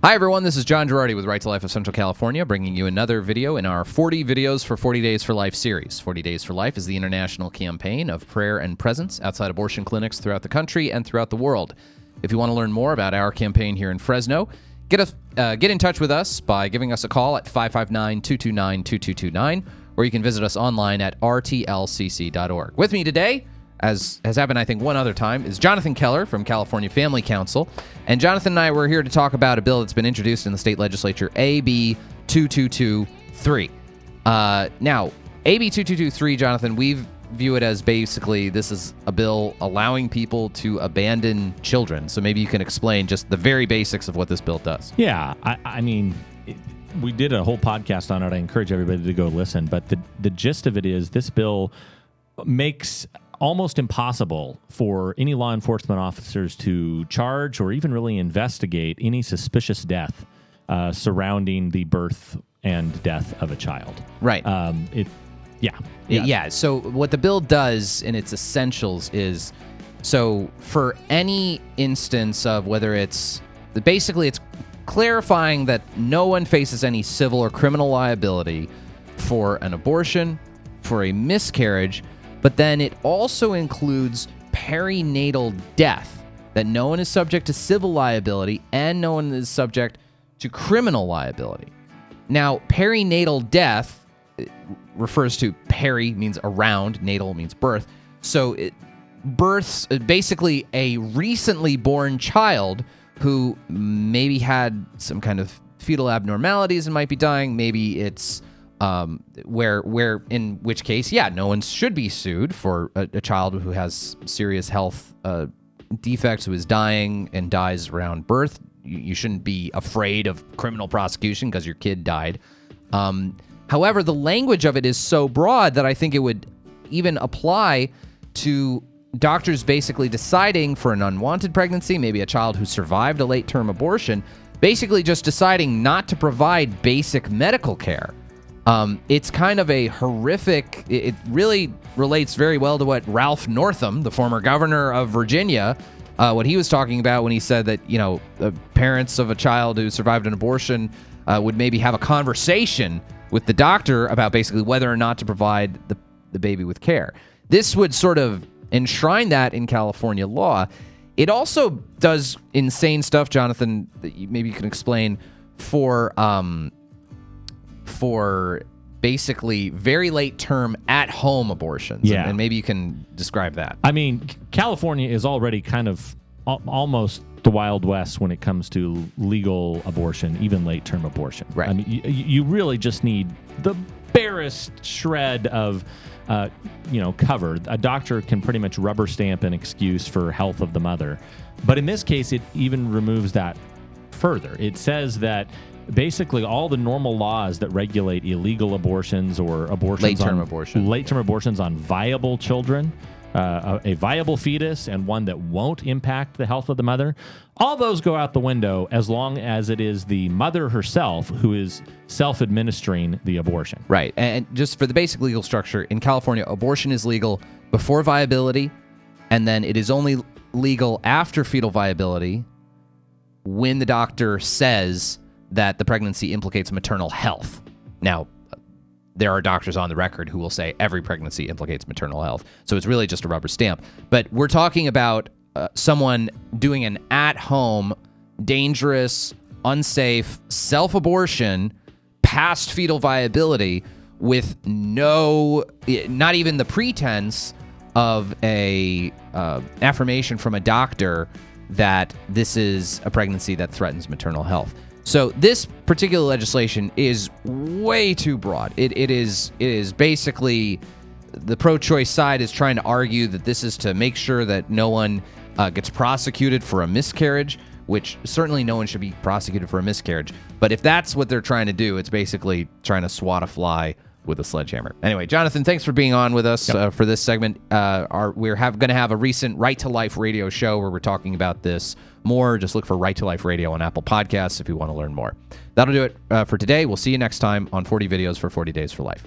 Hi, everyone. This is John Girardi with Right to Life of Central California, bringing you another video in our 40 Videos for 40 Days for Life series. 40 Days for Life is the international campaign of prayer and presence outside abortion clinics throughout the country and throughout the world. If you want to learn more about our campaign here in Fresno, get in touch with us by giving us a call at 559-229-2229, or you can visit us online at rtlcc.org. With me today, as has happened, I think, one other time, is Jonathan Keller from California Family Council. And Jonathan and I were here to talk about a bill that's been introduced in the state legislature, AB 2223. Now, AB 2223, Jonathan, we view it as basically this is a bill allowing people to abandon children. So maybe you can explain just the very basics of what this bill does. Yeah, I mean, we did a whole podcast on it. I encourage everybody to go listen. But the gist of it is this bill makes almost impossible for any law enforcement officers to charge or even really investigate any suspicious death surrounding the birth and death of a child. Right. Yeah. So what the bill does in its essentials is, so for any instance of whether it's clarifying that no one faces any civil or criminal liability for an abortion, for a miscarriage, but then it also includes perinatal death, that no one is subject to civil liability and no one is subject to criminal liability. Now, perinatal death refers to peri means around, natal means birth. So births basically a recently born child who maybe had some kind of fetal abnormalities and might be dying. Maybe it's where in which case, no one should be sued for a child who has serious health defects, who is dying and dies around birth. You shouldn't be afraid of criminal prosecution because your kid died. However, the language of it is so broad that I think it would even apply to doctors basically deciding for an unwanted pregnancy, maybe a child who survived a late-term abortion, basically just deciding not to provide basic medical care. It's kind of a horrific, it really relates very well to what Ralph Northam, the former governor of Virginia, what he was talking about when he said that, the parents of a child who survived an abortion would maybe have a conversation with the doctor about basically whether or not to provide the baby with care. This would sort of enshrine that in California law. It also does insane stuff, Jonathan, that maybe you can explain for basically very late-term at-home abortions. Yeah. And maybe you can describe that. I mean, California is already kind of almost the Wild West when it comes to legal abortion, even late-term abortion. Right. I mean, you really just need the barest shred of cover. A doctor can pretty much rubber stamp an excuse for health of the mother. But in this case, it even removes that further. It says that basically all the normal laws that regulate illegal abortions or late-term abortions on viable children, a viable fetus and one that won't impact the health of the mother, all those go out the window as long as it is the mother herself who is self-administering the abortion. Right. And just for the basic legal structure, in California, abortion is legal before viability, and then it is only legal after fetal viability when the doctor says that the pregnancy implicates maternal health. Now, there are doctors on the record who will say every pregnancy implicates maternal health, so it's really just a rubber stamp. But we're talking about someone doing an at-home, dangerous, unsafe, self-abortion past fetal viability with not even the pretense of a affirmation from a doctor that this is a pregnancy that threatens maternal health. So this particular legislation is way too broad. It is basically, the pro-choice side is trying to argue that this is to make sure that no one gets prosecuted for a miscarriage, which certainly no one should be prosecuted for a miscarriage. But if that's what they're trying to do, it's basically trying to swat a fly with a sledgehammer. Anyway, Jonathan, thanks for being on with us for this segment. We're going to have a recent Right to Life radio show where we're talking about this more. Just look for Right to Life Radio on Apple Podcasts if you want to learn more. That'll do it for today. We'll see you next time on 40 Videos for 40 Days for Life.